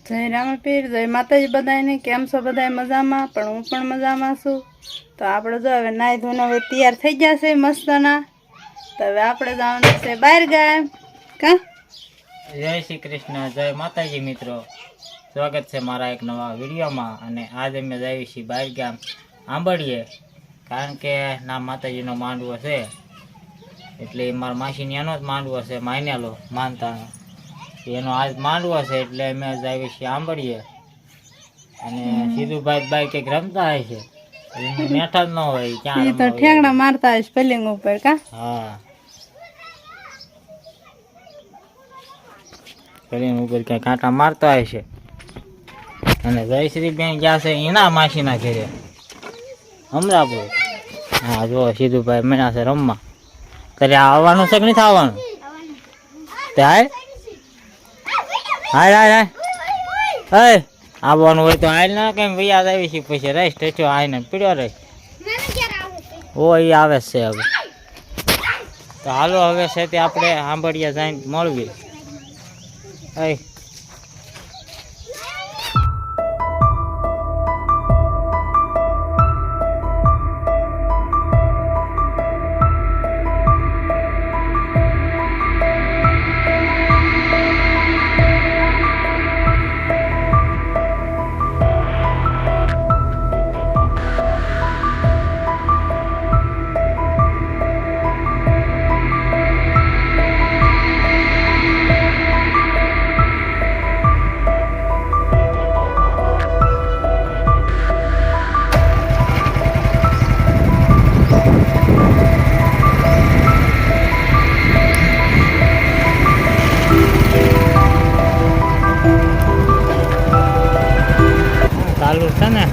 જય રામપીર, જય માતાજી બધાને. કેમ છો બધા? મજામાં? પણ હું પણ મજામાં છું. તો આપણે જો હવે નાહી ધોઈને હવે તૈયાર થઈ જશે મસ્તના. તો હવે આપણે જવાનું છે બહાર ગામ. કા જય શ્રી કૃષ્ણ, જય માતાજી મિત્રો. સ્વાગત છે મારા એક નવા વિડીયોમાં. અને આજે અમે જઈએ છીએ બહાર ગામ આંબળીએ, કારણ કે ના માતાજીનો માંડવો છે, એટલે મારા માસીની એનો જ માંડવો છે, માયનેલો માનતાનો એનો આજ માંડવો છે, એટલે અમે જઈએ છીએ આંબળીએ. અને સીધુભાઈ બાઈ કંઈક રમતા હોય છે, મેઠા જ ન હોય ક્યાં તો ઠેંગણા મારતા હોય સ્પેલિંગ ઉપર. કા હા, સ્પેલિંગ ઉપર ક્યાંય કાંટા મારતા હોય છે. અને જયશ્રી બેન ગયા છે એના માસીના ઘરે અમરાપુર. હા જો સીધુભાઈ મેળા છે રમવા. ત્યારે આવવાનું છે કે નથી આવવાનું? તે હાય હાય હાય હાય આવવાનું હોય તો હાલ ના કેમ વ્યાજ આવી છે, પછી રહીશ ટેચ્યો આવીને પીડ્યો રહીશ. ઓ એ આવે છે હવે. તો હાલો હવે છે તે આપણે આંબળિયા જઈને મળવી. ચાલુ છે ને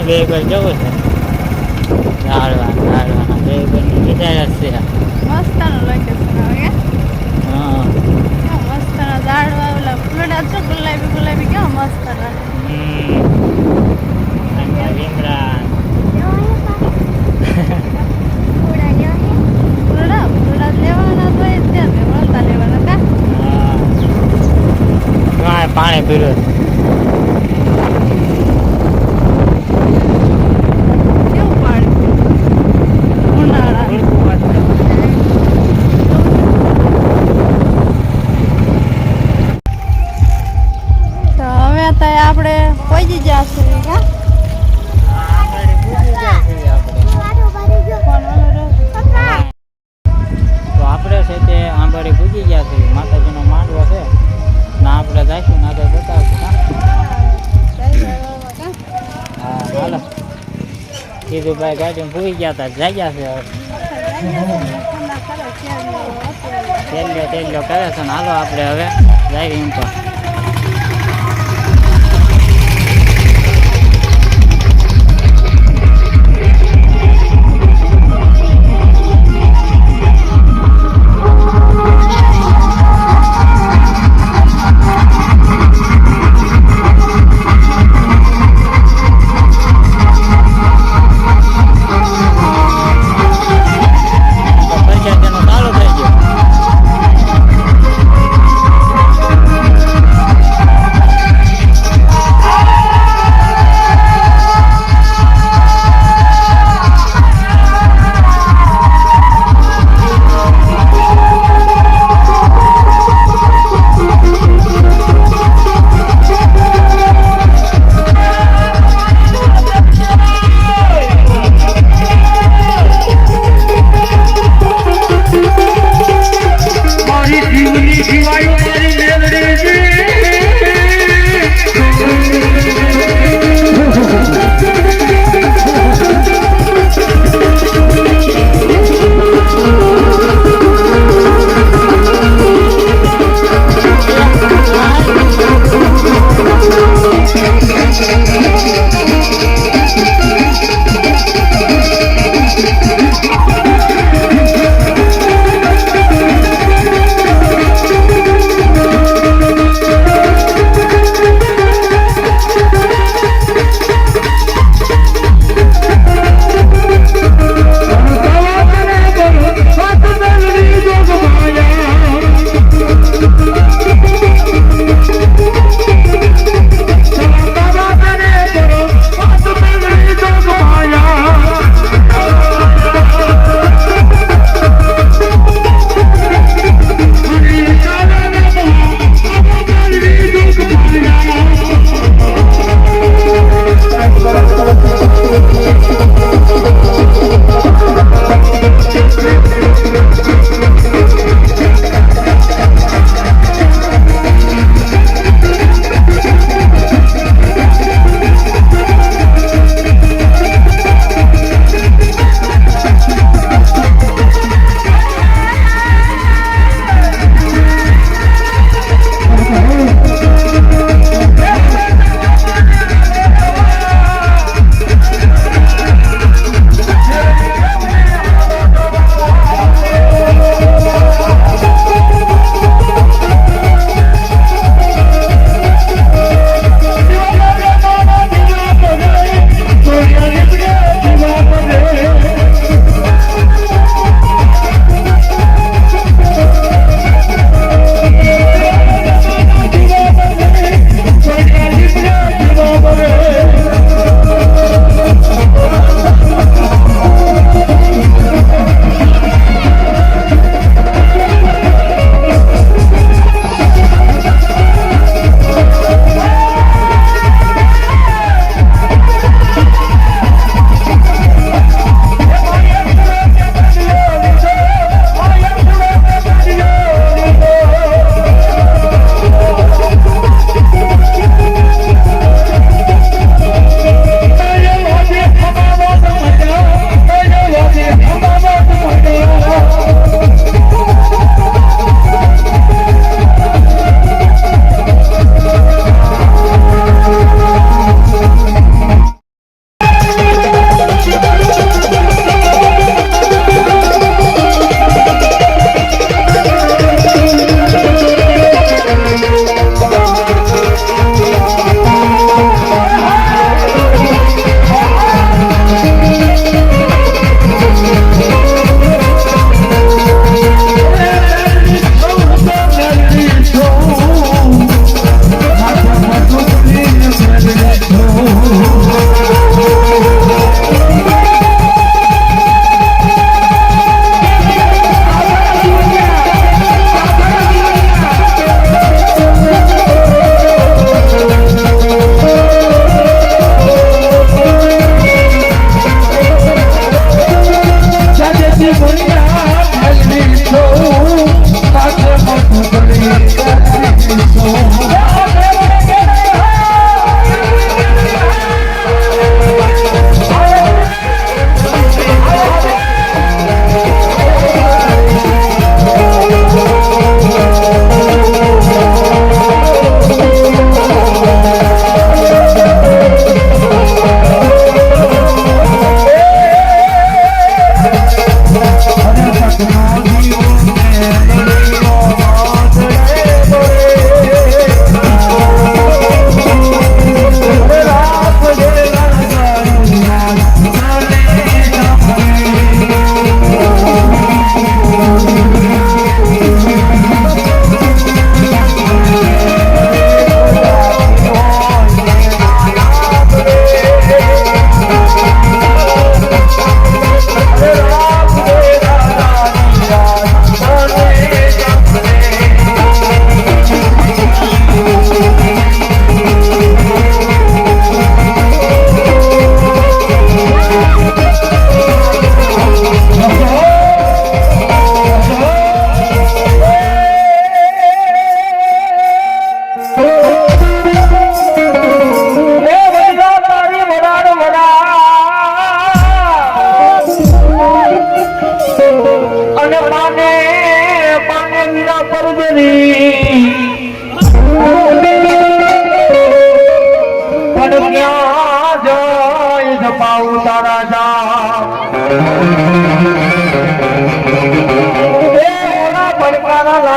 બે ઘર જવું છે ઝાડવાના બે ઘરની વિચાર જ છે. મસ્તનું લોકેશન આવે. હા મસ્તના ઝાડવા ઓલા ફૂલડા છે ગુલાબી ગુલાબી કેવા મસ્તના. લીમડા ફૂલડા લેવાના તો એ ત્યાં વળતા લેવાના. કા પાણી પીડ્યું. આપણે પહોંચી જશે. તો આપણે છે તે આંબળી પૂજી ગયા છે. માતાજીનો માંડવો છે ને આપણે જઈશું ને આગળ બતાવશું. હા હાલો સીધુભાઈ ગાડીમાં પૂરી ગયા હતા, જાગ્યા છે હવે તેલ્યો કરે છે ને. હાલો આપણે હવે જઈએ એમ તો.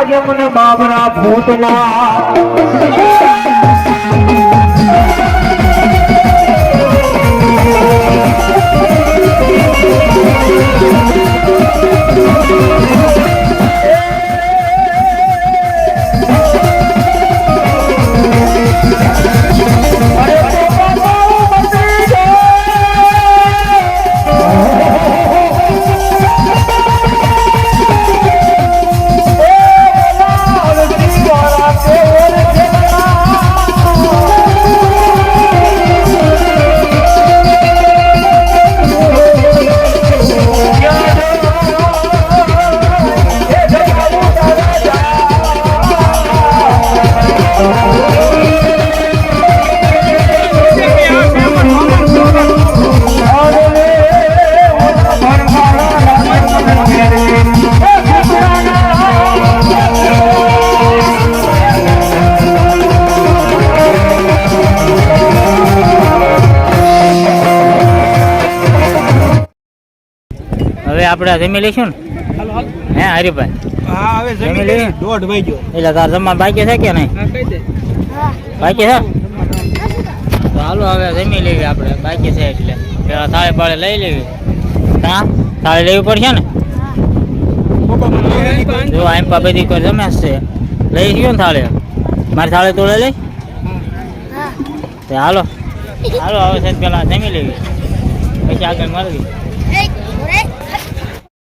લાગે મને બાબરા ભૂતના હવે આપણે જમી લઈશું ને હે હરીભાઈ હા હવે જમી લઈએ. દોઢ વાગ્યો એટલે તાર જમવા બાકી છે કે નહીં બાકી છે તો હાલો હવે જમી લેવી આપણે બાકી છે એટલે પેલા થાળે પાળે લઈ લેવી હા થાળે લેવી પડશે ને જો આમ પા બધી કોઈ જમે છે લઈ ગયો ને થાળે મારી થાળે તોડે લઈ હાલો હાલો હવે સાહેબ પેલા જમી લેવી પછી આગળ મળવી